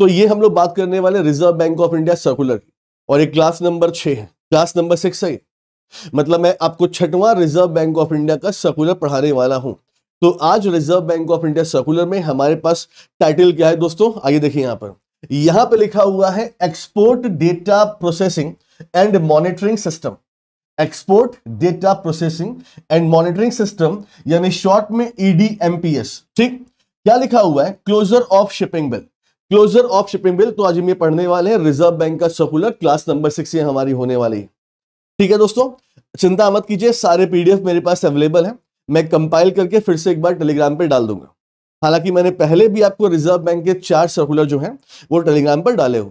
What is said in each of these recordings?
तो ये हम लोग बात करने वाले reserve bank of India circular की, और ये क्लास नंबर 6 है, क्लास नंबर 6 है। मतलब मैं आपको 6वां रिजर्व बैंक ऑफ इंडिया का सर्कुलर पढ़ाने वाला हूं। तो आज reserve bank of India circular में हमारे पास टाइटल क्या है दोस्तों, आइए देखिए यहां पे लिखा हुआ है export data processing and monitoring system. Export data processing and monitoring system, यानी शॉर्ट में EDMPS। ठीक, क्या लिखा हुआ है, closure of shipping bill. Closure of shipping bill. तो आज हम ये पढ़ने वाले हैं रिजर्व बैंक का सर्कुलर, क्लास नंबर 6 ये हमारी होने वाली है। ठीक है दोस्तों, चिंता मत कीजिए, सारे PDF मेरे पास अवेलेबल है, मैं कंपाइल करके फिर से एक बार टेलीग्राम पे डाल दूंगा। हालांकि मैंने पहले भी आपको रिजर्व बैंक के 4 सर्कुलर जो हैं वो टेलीग्राम पर डाले हुए।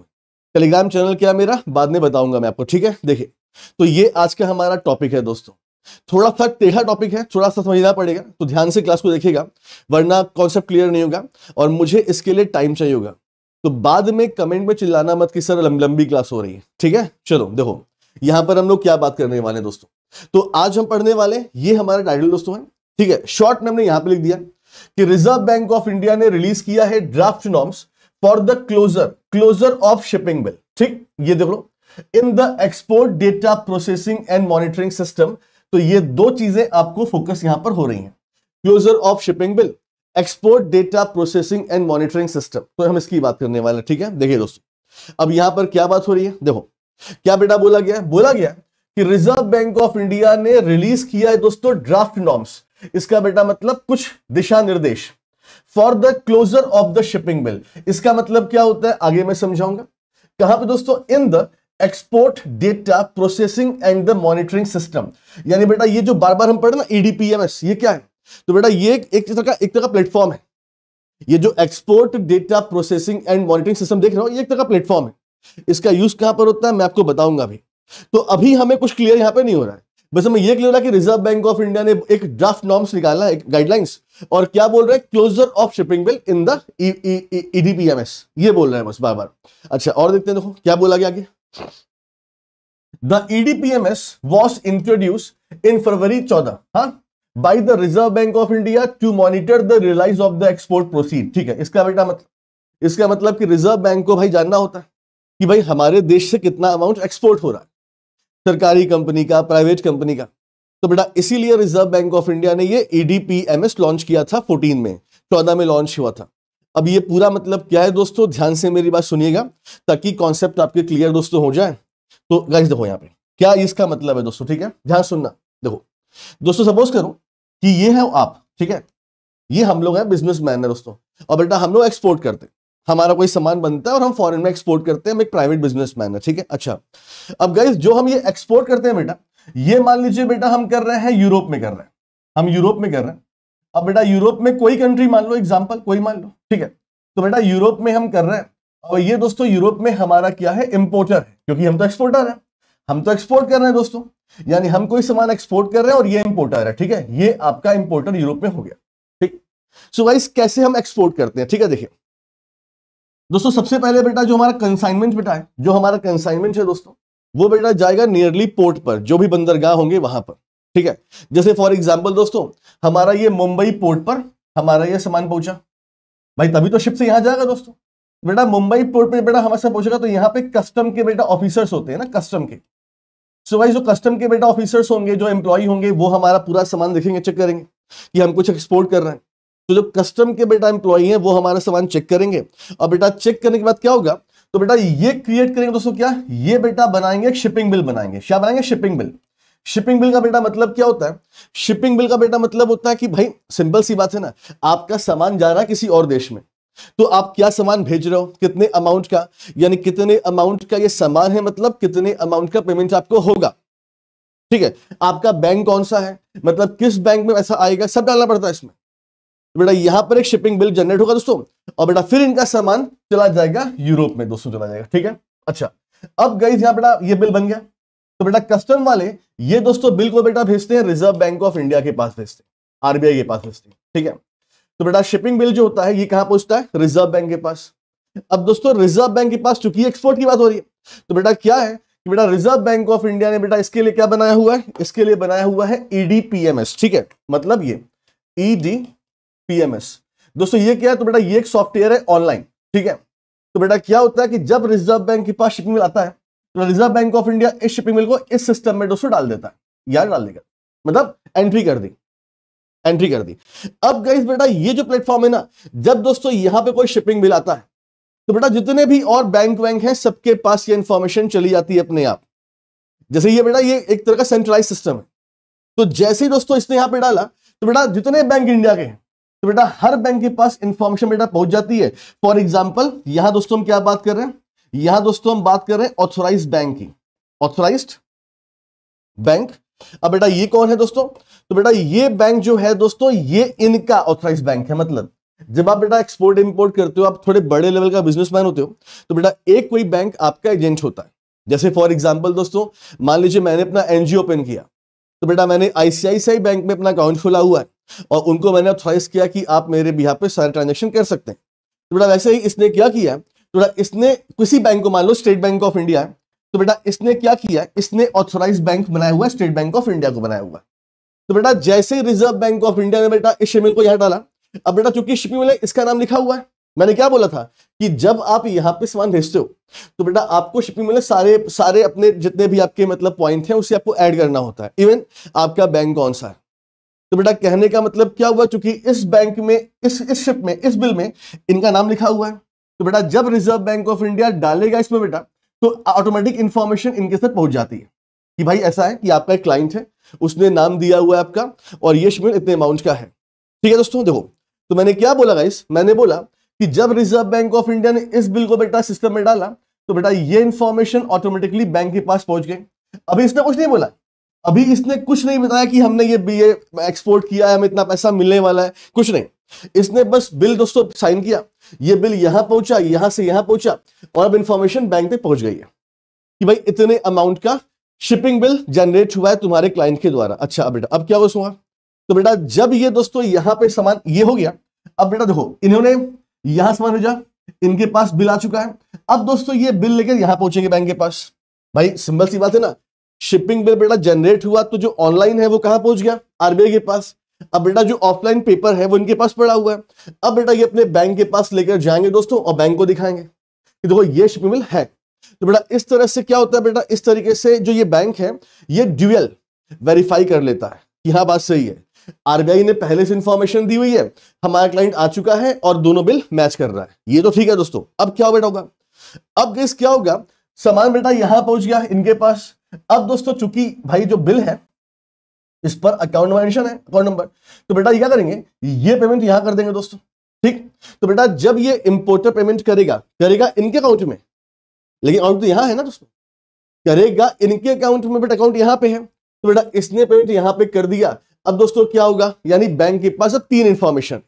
टेलीग्राम चैनल क्या मेरा बाद में बताऊंगा मैं आपको, ठीक है। देखिए, तो ये आज का हमारा टॉपिक है दोस्तों। थोड़ा सा टेढ़ा टॉपिक है, थोड़ा सा समझना पड़ेगा, तो ध्यान से क्लास को देखिएगा, वरना कॉन्सेप्ट क्लियर नहीं होगा और मुझे इसके लिए टाइम चाहिए होगा। तो बाद में कमेंट में चिल्लाना मत कि सर लंबी क्लास हो रही है, ठीक है। चलो देखो, यहां पर हम लोग क्या बात करने वाले हैं दोस्तों। तो आज हम पढ़ने वाले, ये हमारा टाइटल दोस्तों है, ठीक है। शॉर्ट में हमने यहां पे लिख दिया कि रिजर्व बैंक ऑफ इंडिया ने रिलीज किया है draft norms for the closure of shipping bill. ठीक, ये देख लो, in the export data processing and monitoring system. तो ये दो चीजें आपको फोकस यहां पर हो रही हैं, closure of shipping bill, export data processing and monitoring system. तो हम इसकी बात करने वाले हैं, ठीक है। देखिए दोस्तों, अब यहां पर क्या बात हो रही है, देखो क्या बेटा बोला गया कि रिजर्व बैंक ऑफ इंडिया ने रिलीज किया है दोस्तों ड्राफ्ट नॉर्म्स। इसका बेटा मतलब कुछ दिशा निर्देश for the closure of the shipping bill. इसका मतलब क्या होता है आगे मैं समझाऊंगा। कहां पे दोस्तों, इन the export data processing and the monitoring system. यानी बेटा ये जो बार बार हम पढ़े ना EDPMS, ये क्या है, तो बेटा ये एक तरह का प्लेटफॉर्म है। ये जो export data processing and monitoring system देख रहे हो, ये एक तरह का प्लेटफॉर्म है। इसका यूज कहां पर होता है मैं आपको बताऊंगा अभी। तो अभी हमें कुछ क्लियर यहां पे नहीं हो रहा है, बस हमें ये क्लियर हो रहा है कि रिजर्व बैंक ऑफ इंडिया ने एक ड्राफ्ट नॉर्म्स निकाला, एक गाइडलाइंस, और क्या बोल रहे हैं, closure of shipping bill in the EDPMS, ये बोल रहे हैं बस बार बार। अच्छा, और देखते हैं, देखो क्या बोला गया आगे। The EDPMS was introduced in February 14, हाँ, by the Reserve Bank of India to monitor the release of the export proceed। ठीक है, इसका बेटा मतलब, इसका मतलब कि रिजर्व बैंक को भाई जानना होता है कि भाई हमारे देश से कितना अमाउंट एक्सपोर्ट हो रहा है, सरकारी कंपनी का, प्राइवेट कंपनी का। तो बेटा इसीलिए रिजर्व बैंक ऑफ इंडिया ने ये EDPMS लॉन्च किया था 14 में, 14 में लॉन्च हुआ था। अब ये पूरा मतलब क्या है दोस्तों, ध्यान से मेरी बात सुनिएगा ताकि कॉन्सेप्ट आपके क्लियर दोस्तों हो जाए। तो गाइस देखो यहाँ पे क्या इसका मतलब है दोस्तों, ठीक है, ध्यान सुनना। देखो दोस्तों, सपोज करो कि ये है आप, ठीक है, ये हम लोग हैं बिजनेसमैन है दोस्तों, और बेटा हम लोग एक्सपोर्ट करते हैं, हमारा कोई सामान बनता है और हम फॉरेन में एक्सपोर्ट करते हैं, हम एक प्राइवेट बिजनेसमैन है, ठीक है। अच्छा, अब गाइस जो हम ये एक्सपोर्ट करते हैं बेटा, ये मान लीजिए बेटा हम कर रहे हैं यूरोप में, कर रहे हैं हम यूरोप में कर रहे हैं। अब बेटा यूरोप में कोई कंट्री मान लो, एग्जाम्पल कोई मान लो, ठीक है। तो बेटा यूरोप में हम कर रहे हैं, और ये दोस्तों यूरोप में हमारा क्या है, इंपोर्टर है, क्योंकि हम तो एक्सपोर्टर हैं, हम तो एक्सपोर्ट कर रहे हैं दोस्तों, यानी हम कोई सामान एक्सपोर्ट कर रहे हैं और ये इंपोर्टर है, ठीक है। ये आपका इंपोर्टर यूरोप में हो गया, ठीक। सो गाइस कैसे हम एक्सपोर्ट करते हैं, ठीक है। देखिए दोस्तों, सबसे पहले बेटा जो हमारा कंसाइनमेंट बेटा है, जो हमारा कंसाइनमेंट है दोस्तों, वो बेटा जाएगा नियरली पोर्ट पर, जो भी बंदरगाह होंगे वहां पर, ठीक है। जैसे फॉर एग्जाम्पल दोस्तों, हमारा ये मुंबई पोर्ट पर हमारा ये सामान पहुंचा, भाई तभी तो शिप से यहां जाएगा दोस्तों। बेटा मुंबई पोर्ट पे बेटा हमारे साथ पहुंचेगा, तो यहाँ पे कस्टम के बेटा ऑफिसर्स होते हैं ना, कस्टम के। सो भाई जो कस्टम के बेटा ऑफिसर्स होंगे, जो एम्प्लॉय होंगे, वो हमारा पूरा सामान देखेंगे, चेक करेंगे कि हम कुछ एक्सपोर्ट कर रहे हैं। तो जो कस्टम के बेटा एम्प्लॉय हैं वो हमारा सामान चेक करेंगे, और बेटा चेक करने के बाद क्या होगा, तो बेटा ये क्रिएट करेंगे दोस्तों, क्या ये बेटा बनाएंगे शिपिंग बिल बनाएंगे। क्या बनाएंगे, शिपिंग बिल। शिपिंग बिल का बेटा मतलब क्या होता है, शिपिंग बिल का बेटा मतलब होता है कि भाई सिंपल सी बात है ना, आपका सामान जा रहा है किसी और देश में, तो आप क्या सामान भेज रहे हो, कितने अमाउंट का, यानी कितने अमाउंट का ये सामान है, मतलब कितने अमाउंट का पेमेंट आपको होगा, ठीक है। आपका बैंक कौन सा है, मतलब किस बैंक में पैसा आएगा, सब डालना पड़ता है इसमें। तो बेटा यहां पर एक शिपिंग बिल जनरेट होगा दोस्तों, और बेटा फिर इनका सामान चला जाएगा यूरोप में दोस्तों, चला जाएगा, ठीक है। अच्छा, अब गाइस यहां बेटा ये बिल बन गया, तो बेटा कस्टम वाले ये दोस्तों बिल को बेटा भेजते हैं रिजर्व बैंक ऑफ इंडिया के पास भेजते हैं, RBI के पास भेजते हैं, ठीक है। तो बेटा शिपिंग बिल जो होता है ये कहां पहुंचता है, रिजर्व बैंक के पास। अब दोस्तों रिजर्व बैंक के पास, चूंकि एक्सपोर्ट की बात हो रही है, तो बेटा क्या है कि बेटा रिजर्व बैंक ऑफ इंडिया ने बेटा इसके लिए क्या बनाया हुआ है, इसके लिए बनाया हुआ है EDPMS, ठीक है। मतलब ये EDPMS दोस्तों ये क्या है, तो बेटा ये एक सॉफ्टवेयर है ऑनलाइन, ठीक है। तो बेटा क्या होता है कि जब रिजर्व बैंक के पास शिपिंग बिल आता है तो रिजर्व बैंक ऑफ इंडिया इस शिपिंग बिल को इस सिस्टम में दोस्तों डाल देता है, यार डाल देगा, मतलब एंट्री कर दी, एंट्री कर दी। अब गाइस बेटा ये जो प्लेटफॉर्म है ना, जब दोस्तों यहां पे कोई शिपिंग बिल आता है तो बेटा जितने भी और बैंक हैं सबके पास ये इंफॉर्मेशन चली जाती है अपने आप। जैसे ये बेटा ये एक तरह का सेंट्रलाइज सिस्टम है, तो जैसे ही दोस्तों इसने यहां पे डाला तो बेटा जितने बैंक इंडिया के हैं तो बेटा हर बैंक के पास इंफॉर्मेशन बेटा पहुंच जाती है। फॉर एग्जांपल यहां दोस्तों हम क्या बात कर रहे हैं, यहां दोस्तों हम बात कर रहे हैं ऑथोराइज्ड बैंक की, ऑथोराइज्ड बैंक। अब बेटा ये कौन है दोस्तों, तो बेटा ये बैंक जो है दोस्तों ये इनका ऑथोराइज्ड बैंक है। मतलब जब आप बेटा एक्सपोर्ट इंपोर्ट करते हो, आप थोड़े बड़े लेवल का बिजनेसमैन होते हो, तो बेटा एक कोई बैंक आपका एजेंट होता है। जैसे फॉर एग्जांपल दोस्तों मान लीजिए मैंने अपना एनजीओ ओपन किया, तो बेटा मैंने आईसीआईसीआई बैंक में अपना अकाउंट खोला हुआ है और उनको मैंने ऑथराइज किया कि आप मेरे बिहाफ पे सारे ट्रांजैक्शन कर सकते हैं। तो बेटा वैसे ही इसने क्या किया, तो बेटा इसने किसी बैंक को, मान लो स्टेट बैंक ऑफ इंडिया है, तो बेटा इसने क्या किया, इसने ऑथराइज बैंक बनाया हुआ है, स्टेट बैंक ऑफ इंडिया को बनाया हुआ है। तो बेटा जैसे ही रिजर्व बैंक ऑफ इंडिया ने बेटा इस शिपिंग को यहां डाला, अब बेटा चूंकि शिपिंग में इसका नाम लिखा हुआ है, मैंने क्या बोला था कि जब आप यहां पे सामान भेजते हो तो बेटा आपको शिपिंग में सारे अपने जितने भी आपके मतलब पॉइंट हैं उसे आपको ऐड करना होता है, इवन आपका बैंक कौन सा है। तो बेटा कहने का मतलब क्या हुआ, चूंकि इस बैंक में इस शिप में इस बिल में इनका नाम लिखा हुआ है, तो बेटा जब रिजर्व बैंक ऑफ इंडिया डालेगा इसमें बेटा तो ऑटोमेटिक इंफॉर्मेशन इनके साथ पहुंच जाती है कि भाई ऐसा है कि आपका एक क्लाइंट है, उसने नाम दिया हुआ है आपका और ये शिपिंग इतने अमाउंट का है। ठीक है दोस्तों, देखो तो मैंने क्या बोला गाइस, मैंने बोला कि जब रिजर्व बैंक ऑफ इंडिया ने इस बिल को बेटा सिस्टम में डाला तो बेटा ये इंफॉर्मेशन ऑटोमेटिकली बैंक के पास पहुंच गई। अभी इसने कुछ नहीं बोला, अभी इसने कुछ नहीं बताया कि हमने ये एक्सपोर्ट किया है, हमें इतना पैसा मिलने वाला है, कुछ नहीं। इसने बस बिल दोस्तों साइन किया, ये बिल यहां पहुंचा, यहां से यहां पहुंचा और अब इंफॉर्मेशन बैंक तक पहुंच गई है कि भाई इतने अमाउंट का शिपिंग बिल जनरेट हुआ है तुम्हारे क्लाइंट के द्वारा। अच्छा बेटा अब क्या हुआ, तो बेटा जब ये दोस्तों यहां पे सामान ये हो गया, अब बेटा देखो इन्होंने यहां सामान भेजा, इनके पास बिल आ चुका है, अब दोस्तों ये बिल लेकर यहां पहुंचेंगे बैंक के पास। भाई सिंपल सी बात है ना, शिपिंग बिल बेटा जनरेट हुआ तो जो ऑनलाइन है वो कहां पहुंच गया, आरबीआई के पास। अब बेटा जो ऑफलाइन पेपर है वो इनके पास पड़ा हुआ है, अब बेटा ये अपने बैंक के पास लेकर जाएंगे दोस्तों और बैंक को दिखाएंगे कि देखो ये शिपिंग बिल है। तो बेटा इस तरह से क्या होता है बेटा, इस तरीके से जो ये बैंक है ये ड्यूअल वेरीफाई कर लेता है कि हाँ बात सही है, आरबीआई ने पहले से इंफॉर्मेशन दी हुई है, हमारा क्लाइंट आ चुका है और दोनों बिल मैच कर रहा है, ये तो ठीक है दोस्तों। अब क्या बेटा होगा, अब गेस क्या होगा, सामान बेटा यहां पहुंच गया इनके पास। अब दोस्तों चूंकि भाई जो बिल है इस पर अकाउंट नंबर मेंशन है, अकाउंट नंबर, तो बेटा ये क्या करेंगे, ये पेमेंट यहां कर देंगे दोस्तों। ठीक, तो बेटा जब ये इंपोर्टर पेमेंट करेगा इनके अकाउंट में, लेकिन अकाउंट तो यहां है ना दोस्तों, करेगा इनके अकाउंट में, बेटा अकाउंट यहां पे है, तो बेटा इसने पेमेंट यहां पे कर दिया। अब दोस्तों क्या होगा, यानी बैंक के पास अब तीन इंफॉर्मेशन,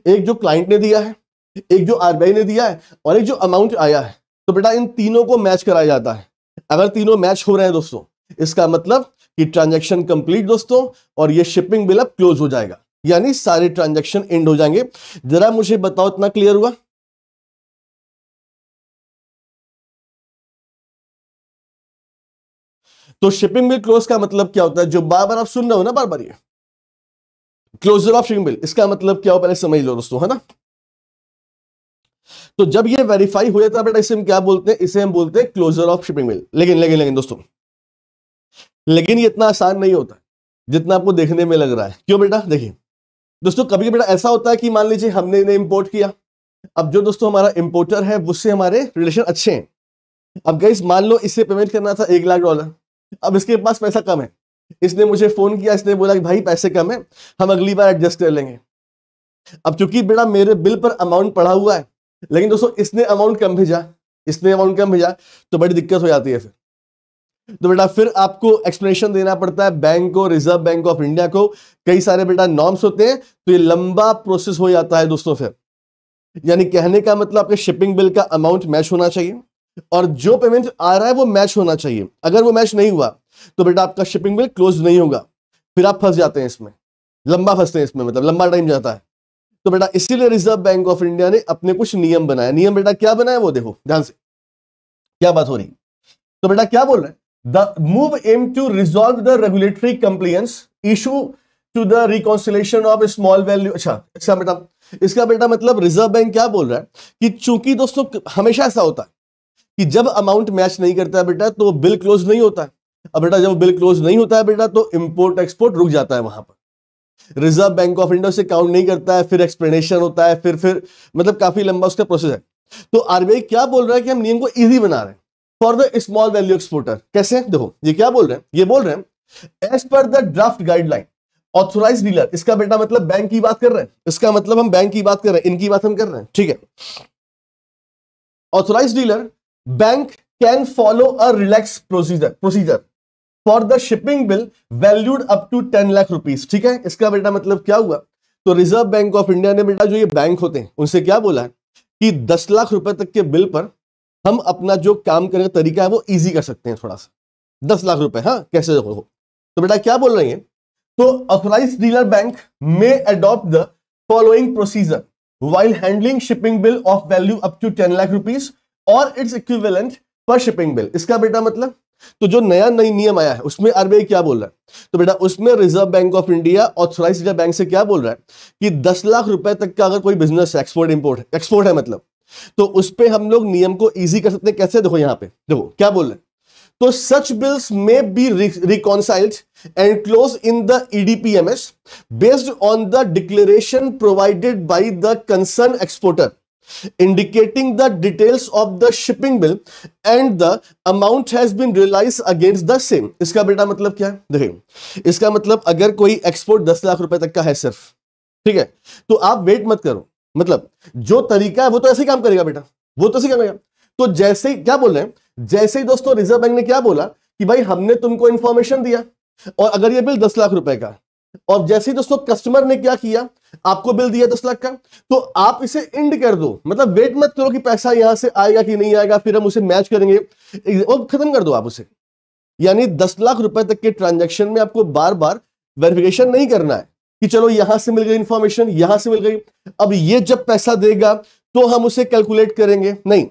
एक जो क्लाइंट ने दिया है, एक जो आरबीआई ने दिया है और एक जो अमाउंट आया है। तो बेटा इन तीनों को मैच कराया जाता है। अगर तीनों मैच हो रहे हैं दोस्तों, इसका मतलब कि ट्रांजैक्शन कंप्लीट दोस्तों और ये शिपिंग बिल अब क्लोज हो जाएगा, यानी सारे ट्रांजैक्शन एंड हो जाएंगे। जरा मुझे बताओ इतना क्लियर हुआ? तो शिपिंग बिल क्लोज का मतलब क्या होता है, जो बार बार आप सुन रहे हो ना, बार बार ये क्लोजर ऑफ शिपिंग बिल, इसका मतलब क्या हो पहले समझ लो दोस्तों, है ना। तो जब ये वेरीफाई हो जाता है बेटा, इसे हम क्या बोलते हैं, इसे हम बोलते हैं क्लोजर ऑफ शिपिंग बिल। लेकिन दोस्तों, लेकिन ये इतना आसान नहीं होता जितना आपको देखने में लग रहा है। क्यों बेटा, देखिए दोस्तों, कभी बेटा ऐसा होता है कि मान लीजिए हमने इन्हें इंपोर्ट किया, अब जो दोस्तों हमारा इंपोर्टर है उससे हमारे रिलेशन अच्छे हैं। अब गाइस मान लो इससे पेमेंट करना था $1,00,000, अब इसके पास पैसा कम है, इसने मुझे फोन किया, इसने बोला कि भाई पैसे कम है, हम अगली बार एडजस्ट कर लेंगे। अब चूंकि बेटा मेरे बिल पर अमाउंट पड़ा हुआ है, लेकिन दोस्तों इसने अमाउंट कम भेजा, तो बड़ी दिक्कत हो जाती है फिर। तो बेटा फिर आपको एक्सप्लेनेशन देना पड़ता है बैंक को, रिजर्व बैंक ऑफ इंडिया को, कई सारे बेटा नॉर्म्स होते हैं, तो ये लंबा प्रोसेस हो जाता है दोस्तों। फिर यानी कहने का मतलब आपके शिपिंग बिल का अमाउंट मैच होना चाहिए और जो पेमेंट आ रहा है वो मैच होना चाहिए। अगर वो मैच नहीं हुआ तो बेटा आपका शिपिंग बिल क्लोज नहीं होगा, फिर आप फंस जाते हैं इसमें, लंबा फंसते हैं इसमें, मतलब लंबा टाइम जाता है। तो बेटा इसीलिए रिजर्व बैंक ऑफ इंडिया ने अपने कुछ नियम बनाए। नियम बेटा क्या बनाया वो देखो ध्यान से, क्या बात हो रही। तो बेटा क्या बोल रहे हैं, the move aim to resolve the regulatory compliance issue to the reconciliation of small value. अच्छा बेटा, इसका बेटा मतलब रिजर्व बैंक क्या बोल रहा है कि चूंकि दोस्तों हमेशा ऐसा होता है कि जब अमाउंट मैच नहीं करता है बेटा तो बिल क्लोज नहीं होता है। अब बेटा जब बिल क्लोज नहीं होता है बेटा तो इंपोर्ट एक्सपोर्ट रुक जाता है वहां पर। रिजर्व बैंक ऑफ इंडिया से काउंट नहीं करता है, फिर एक्सप्लेनेशन होता है, फिर मतलब काफी लंबा उसका प्रोसेस है। तो आरबीआई क्या बोल रहा है कि हम नियम को इजी बना रहे हैं for the small value exporter. कैसे? देखो ये क्या बोल रहे हैं, ये बोल रहे हैं as per the draft guideline authorise dealer. इसका बेटा मतलब बैंक की बात कर रहे हैं, इसका मतलब हम बैंक की बात कर रहे हैं, इनकी बात हम कर रहे हैं, ठीक है। Authorise dealer bank can follow a relax procedure for the shipping bill valued up to 10 lakh rupees, ठीक है। इसका बेटा मतलब क्या हुआ, तो रिजर्व बैंक ऑफ इंडिया ने बेटा जो ये बैंक होते हैं उनसे क्या बोला है कि 10 लाख रुपए तक के बिल पर हम अपना जो काम करने का तरीका है वो इजी कर सकते हैं थोड़ा सा। 10 लाख रुपए, हाँ कैसे हो, तो बेटा क्या बोल रहे हैं, तो ऑथराइज्ड डीलर बैंक में adopt the following procedure while handling shipping bill of value up to 10 lakh rupees और it's equivalent per shipping bill. इसका बेटा मतलब तो जो नई नियम आया है उसमें आरबीआई क्या बोल रहा है, तो बेटा उसमें reserve bank of India authorised dealer bank से क्या बोल रहा है कि 10 लाख रुपए तक का अगर कोई बिजनेस है, एक्सपोर्ट है मतलब, तो उस पे हम लोग नियम को इजी कर सकते हैं। कैसे? देखो यहां पे देखो क्या बोल रहे हैं, तो such bills may be reconciled and close in the EDPMS based on the declaration provided by the concern exporter indicating the details of the shipping bill and the amount has been realized against the same। इसका बेटा मतलब क्या है, देखिए इसका मतलब अगर कोई एक्सपोर्ट 10 लाख रुपए तक का है सिर्फ, ठीक है, तो आप वेट मत करो, मतलब जो तरीका है वो तो ऐसे ही काम करेगा बेटा, वो तो ऐसे ही करेगा। तो जैसे ही क्या बोल रहे हैं, जैसे ही दोस्तों रिजर्व बैंक ने क्या बोला कि भाई हमने तुमको इंफॉर्मेशन दिया और अगर ये बिल 10 लाख रुपए का, और जैसे ही दोस्तों कस्टमर ने क्या किया, आपको बिल दिया 10 लाख का, तो आप इसे इंड कर दो, मतलब वेट मत करो कि पैसा यहां से आएगा कि नहीं आएगा, फिर हम उसे मैच करेंगे, और खत्म कर दो आप उसे। यानी 10 लाख रुपए तक के ट्रांजैक्शन में आपको बार बार वेरिफिकेशन नहीं करना है कि चलो यहां से मिल गई इंफॉर्मेशन, यहां से मिल गई, अब ये जब पैसा देगा तो हम उसे कैलकुलेट करेंगे, नहीं,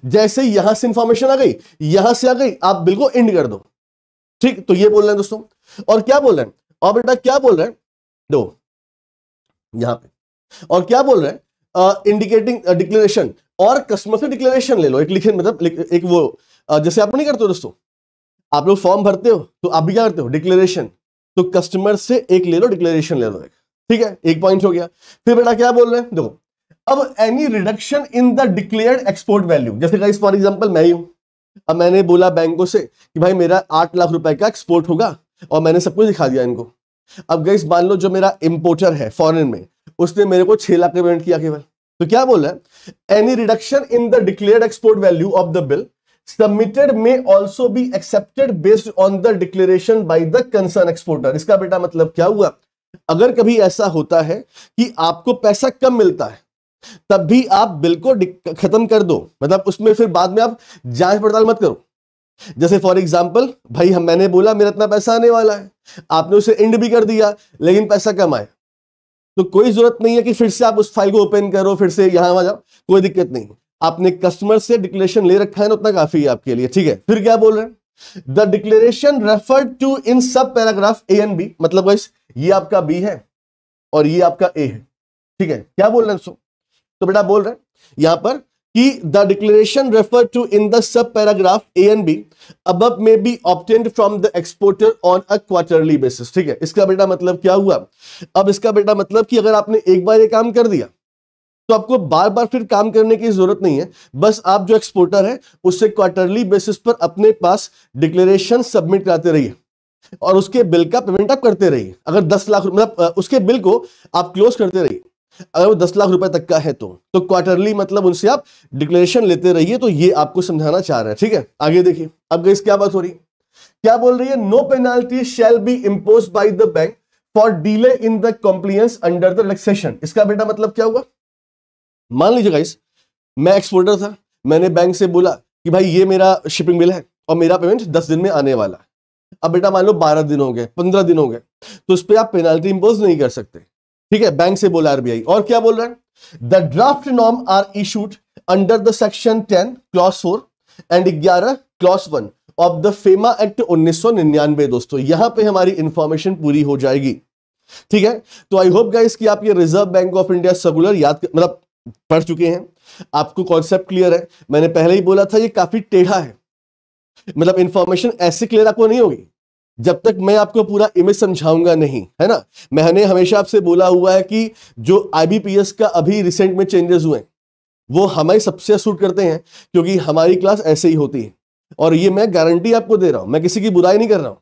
जैसे यहां से इंफॉर्मेशन आ गई, यहां से आ गई, आप बिल को इंड कर दो, ठीक। तो ये बोल रहे हैं दोस्तों, और क्या बोल रहे हैं, और बेटा क्या बोल रहे हैं, दो यहां पे, और क्या बोल रहे हैं, इंडिकेटिंग डिक्लेरेशन, और कस्टमर से डिक्लेरेशन ले लो, एक लिखे मतलब एक वो जैसे आप नहीं करते हो दोस्तों, आप लोग फॉर्म भरते हो तो आप भी क्या करते हो, डिक्लेरेशन, तो कस्टमर से एक ले लो, डिक्लेरेशन ले लो एक, ठीक है, एक पॉइंट हो गया। फिर बेटा क्या बोल रहे हैं, देखो अब any reduction in the declared export value, जैसे गाइस फॉर एग्जांपल मैं ही हूं, अब मैंने बोला बैंकों से कि भाई मेरा 8 लाख रुपए का एक्सपोर्ट होगा और मैंने सब कुछ दिखा दिया इनको। अब गाइस मान लो जो मेरा इंपोर्टर है फॉरेन में, उसने मेरे को 6 लाख का पेमेंट किया केवल, तो क्या बोल रहा है, any reduction in the declared export value of the bill submitted may also be accepted based on the declaration by the concern exporter. इसका बेटा मतलब क्या हुआ, अगर कभी ऐसा होता है कि आपको पैसा कम मिलता है तब भी आप बिल को खत्म कर दो, मतलब उसमें फिर बाद में आप जांच पड़ताल मत करो। जैसे फॉर एग्जांपल भाई मैंने बोला मेरा इतना पैसा आने वाला है, आपने उसे एंड भी कर दिया लेकिन पैसा कम आया, तो कोई जरूरत नहीं है कि फिर से आप उस फाइल को ओपन करो, फिर से यहां वहां जाओ, कोई दिक्कत नहीं, आपने कस्टमर से डिक्लेरेशन ले रखा है ना, उतना काफी है आपके लिए, ठीक है। फिर क्या बोल रहे हैं, द डिक्लेरेशन रेफर्ड टू इन सब पैराग्राफ ए एंड बी, मतलब गाइस ये आपका बी है और ये आपका ए है, ठीक है। क्या बोल रहे हैं, तो बेटा बोल रहे हैं यहां पर कि the declaration refer to in the sub paragraph A and B above may be obtained from the exporter on a quarterly basis, ठीक है। इसका बेटा मतलब क्या हुआ, अब इसका बेटा मतलब कि अगर आपने एक बार ये काम कर दिया तो आपको बार बार फिर काम करने की जरूरत नहीं है, बस आप जो एक्सपोर्टर है उससे क्वार्टरली बेसिस पर अपने पास डिक्लेरेशन सबमिट कराते रहिए और उसके बिल का पेमेंट आप करते रहिए। अगर 10 लाख मतलब उसके बिल को आप क्लोज करते रहिए, अगर वो 10 लाख रुपए तक का है तो क्वार्टरली मतलब उनसे आप डिक्लेरेशन लेते रहिए। तो ये आपको समझाना चाह रहा है, ठीक है। आगे देखिए, अब गाइस क्या बात हो रही है, क्या बोल रही है, no penalty shall be imposed by the bank for delay in the compliance under the relaxation. इसका बेटा मतलब क्या हुआ, मान लीजिए गाइस मैं एक्सपोर्टर था, मैंने बैंक से बोला कि भाई ये मेरा शिपिंग बिल है और मेरा पेमेंट 10 दिन में आने वाला है। अब बेटा मान लो 12 दिन हो गए, 15 दिन हो गए, तो उस पर आप पेनाल्टी इंपोज नहीं कर सकते, ठीक है, बैंक से बोला आरबीआई। और क्या बोल रहा है, the draft norm are issued under the section 10 clause 4 and 11 clause 1 of the FEMA act 1999। दोस्तों यहां पे हमारी इंफॉर्मेशन पूरी हो जाएगी। ठीक है, तो आई होप गाइस कि आप ये reserve bank of India circular मतलब पढ़ चुके हैं, आपको कॉन्सेप्ट क्लियर है। मैंने पहले ही बोला था ये काफी टेढ़ा है, मतलब इंफॉर्मेशन ऐसे क्लियर आपको नहीं होगी जब तक मैं आपको पूरा इमेज समझाऊंगा नहीं, है ना। मैंने हमेशा आपसे बोला हुआ है कि जो आईबीपीएस का अभी रिसेंट में चेंजेस हुए वो हमें सबसे सूट करते हैं, क्योंकि हमारी क्लास ऐसे ही होती है। और ये मैं गारंटी आपको दे रहा हूं, मैं किसी की बुराई नहीं कर रहा हूं,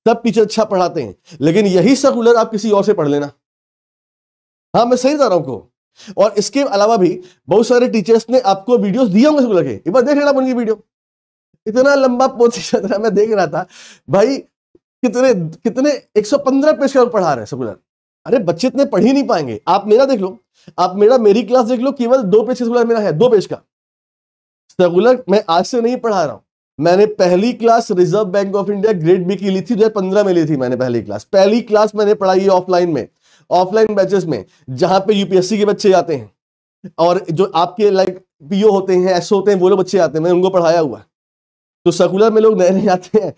सब टीचर अच्छा पढ़ाते हैं, लेकिन यही सर्कुलर आप किसी और से पढ़ लेना। हाँ, मैं सही बता रहा हूं आपको। और इसके अलावा भी बहुत सारे टीचर्स ने आपको वीडियोस दिए होंगे सर्कुलर के, एक बार देख लेना उनकी वीडियो। इतना लंबा पोथी चल रहा, मैं देख रहा था भाई, कितने कितने 115 पेज का पढ़ा रहे हैं सर्कुलर। अरे बच्चे इतने पढ़ ही नहीं पाएंगे। आप मेरा देख लो, आप मेरी क्लास देख लो, केवल 2 पेज सर्कुलर मेरा है, 2 पेज का सर्कुलर। मैं आज से नहीं पढ़ा रहा हूं, मैंने पहली class reserve bank of India grade B की ली थी, 2015 में ली थी मैंने पहली क्लास मैंने पढ़ाई है ऑफलाइन में, ऑफलाइन बैचेस में, जहां पे यूपीएससी के बच्चे आते हैं और जो आपके लाइक पीओ होते हैं, एसओ होते हैं, वो लोग बच्चे आते हैं, मैंने उनको पढ़ाया हुआ। तो सर्कुलर में लोग नए नए आते हैं,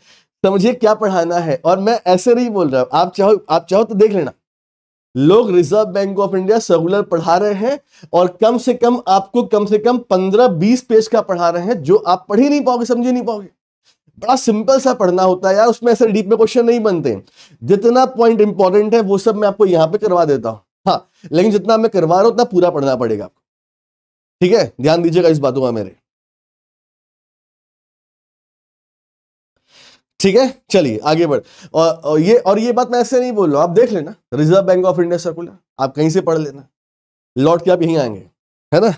समझिए क्या पढ़ाना है। और मैं ऐसे नहीं बोल रहा हूं, आप चाहो तो देख लेना, लोग reserve bank of India circular पढ़ा रहे हैं और कम से कम आपको कम से कम 15-20 पेज का पढ़ा रहे हैं, जो आप पढ़ ही नहीं पाओगे, समझ ही नहीं पाओगे। बड़ा सिंपल सा पढ़ना होता है यार, उसमें ऐसे डीप में क्वेश्चन नहीं बनते। जितना पॉइंट इंपॉर्टेंट है वो सब मैं आपको यहां पे करवा देता हूं, हाँ, लेकिन जितना मैं करवा रहा हूं उतना पूरा पढ़ना पड़ेगा आपको, ठीक है। ध्यान दीजिएगा इस बातों का मेरे, ठीक है। चलिए आगे बढ़। और ये बात मैं ऐसे नहीं बोल रहा हूं, आप देख लेना reserve bank of India circular, आप कहीं से पढ़ लेना, लौट के आप यहीं आएंगे, है ना।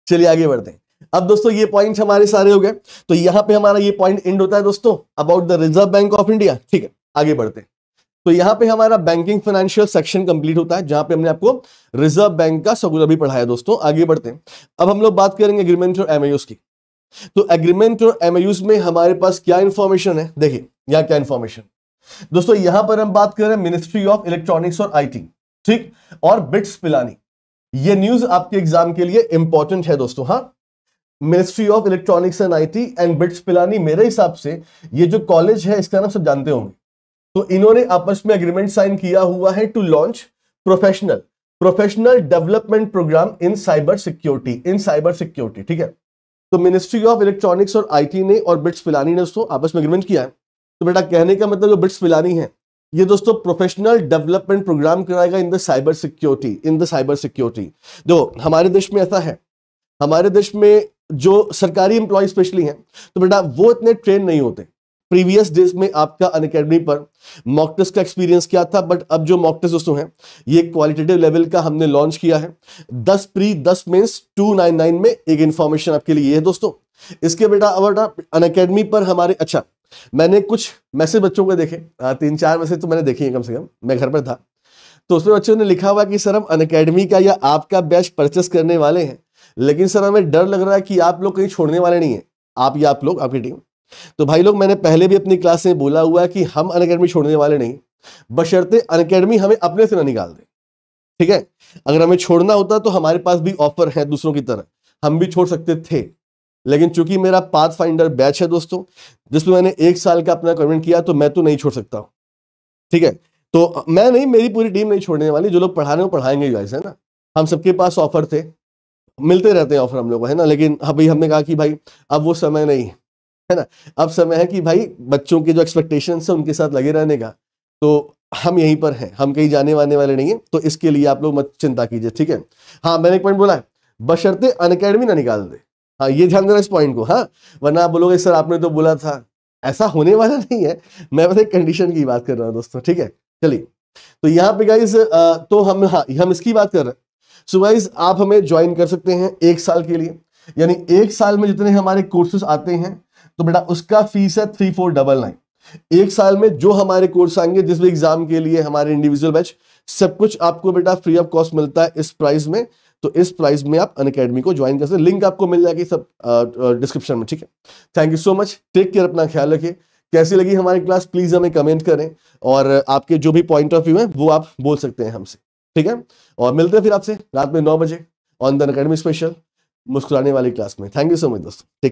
चलिए आगे बढ़ते हैं। अब दोस्तों ये पॉइंट हमारे सारे हो गए, तो यहां पे हमारा ये पॉइंट एंड होता है दोस्तों about the reserve bank of India, ठीक है। आगे बढ़ते हैं, तो यहां पे हमारा बैंकिंग फाइनेंशियल सेक्शन कंप्लीट होता है, जहां पे हमने आपको रिजर्व बैंक का सर्कुलर भी पढ़ाया दोस्तों। आगे बढ़ते हैं, अब हम लोग बात करेंगे एग्रीमेंट और एमओयूज की। तो एग्रीमेंट और एमओयूज में हमारे पास क्या इंफॉर्मेशन है, देखिए यहां क्या इंफॉर्मेशन दोस्तों। यहां पर हम बात कर रहे हैं मिनिस्ट्री ऑफ इलेक्ट्रॉनिक्स और आईटी, ठीक, और बिट्स पिलानी। ये न्यूज आपके एग्जाम के लिए इंपॉर्टेंट है दोस्तों। हाँ, ministry of electronics and IT and bits Pilani, मेरे हिसाब से ये जो कॉलेज है इसका नाम सब जानते होंगे। तो इन्होंने आपस में एग्रीमेंट साइन किया हुआ है to launch professional development program in cyber security, ठीक है। तो मिनिस्ट्री ऑफ इलेक्ट्रॉनिक्स और आईटी ने और बिट्स पिलानी ने दोस्तों आपस में एग्रीमेंट किया है। तो बेटा कहने का मतलब जो बिट्स पिलानी है ये दोस्तों प्रोफेशनल डेवलपमेंट प्रोग्राम कराएगा इन द साइबर सिक्योरिटी। जो हमारे देश में ऐसा है, हमारे देश में जो सरकारी एम्प्लॉय स्पेशली हैं, तो बेटा वो इतने ट्रेन नहीं होते। प्रीवियस डेज में आपका अनअकैडमी पर मॉक टेस्ट का एक्सपीरियंस क्या था, बट अब जो मॉक टेस्ट दोस्तों हैं ये क्वालिटेटिव लेवल का हमने लॉन्च किया है। 10 प्री 10 मेंस 299 में एक इंफॉर्मेशन आपके लिए ये है दोस्तों। इसके बेटा अनअकैडमी पर हमारे, अच्छा, मैंने कुछ मैसेज बच्चों को देखे, 3-4 मैसेज तो मैंने देखे हैं कम से कम, मैं घर पर था, तो उसमें बच्चों ने लिखा हुआ कि सर हम अनअकैडमी का या आपका बैच परचेस करने वाले हैं, लेकिन सर हमें डर लग रहा है कि आप लोग कहीं छोड़ने वाले नहीं है, आप या आप लोग, आपकी टीम। तो भाई लोग, मैंने पहले भी अपनी क्लास में बोला हुआ है कि हम अनअकैडमी छोड़ने वाले नहीं, बशर्ते अनअकैडमी हमें अपने से ना निकाल दे, ठीक है। अगर हमें छोड़ना होता तो हमारे पास भी ऑफर है दूसरों की तरह, हम भी छोड़ सकते थे, लेकिन चूंकि मेरा पाथ फाइंडर बैच है दोस्तों, जिसमें मैंने 1 साल का अपना कमिटमेंट किया, तो मैं तो नहीं छोड़ सकता हूं, ठीक है। तो मैं नहीं, मेरी पूरी टीम नहीं छोड़ने वाली, जो लोग पढ़ा रहे हो पढ़ाएंगे गाइस, है ना। हम सबके पास ऑफर थे, मिलते रहते हैं ऑफर हम लोग, है ना, लेकिन अभी हमने कहा कि भाई अब वो समय नहीं है ना, अब समय है कि भाई बच्चों के जो एक्सपेक्टेशंस है उनके साथ लगे रहने का। तो हम यहीं पर हैं, हम कहीं जाने वाले नहीं है, तो इसके लिए आप लोग मत चिंता कीजिए, ठीक है। हाँ, मैंने एक पॉइंट बोला है, बशर्ते अनअकैडमी ना निकाल दे, हाँ ये ध्यान देना इस पॉइंट को, हाँ, वरना आप बोलोगे सर आपने तो बोला था, ऐसा होने वाला नहीं है, मैं बस एक कंडीशन की बात कर रहा हूँ दोस्तों, ठीक है। चलिए, तो यहाँ पे गाइज तो हम इसकी बात कर रहे हैं। सो गाइज आप हमें ज्वाइन कर सकते हैं 1 साल के लिए, यानी 1 साल में जितने हमारे कोर्सेज आते हैं तो बेटा उसका फीस है 3499। 1 साल में जो हमारे कोर्स आएंगे, जिस भी एग्जाम के लिए हमारे इंडिविजुअल बैच, सब कुछ आपको बेटा फ्री ऑफ कॉस्ट मिलता है इस प्राइस में। तो इस प्राइस में आप अनअकैडमी को ज्वाइन कर सकते हैं, लिंक आपको मिल जाएगी सब डिस्क्रिप्शन में, ठीक है। Thank you so much, take care, अपना ख्याल रखिए। कैसी लगी हमारी क्लास प्लीज हमें कमेंट करें, और आपके जो भी पॉइंट ऑफ व्यू है वो आप बोल सकते हैं हमसे, ठीक है। और मिलते हैं फिर आपसे रात में 9 बजे ऑन द अनअकैडमी स्पेशल मुस्कुराने वाली क्लास में। थैंक यू सो मच दोस्तों, टेक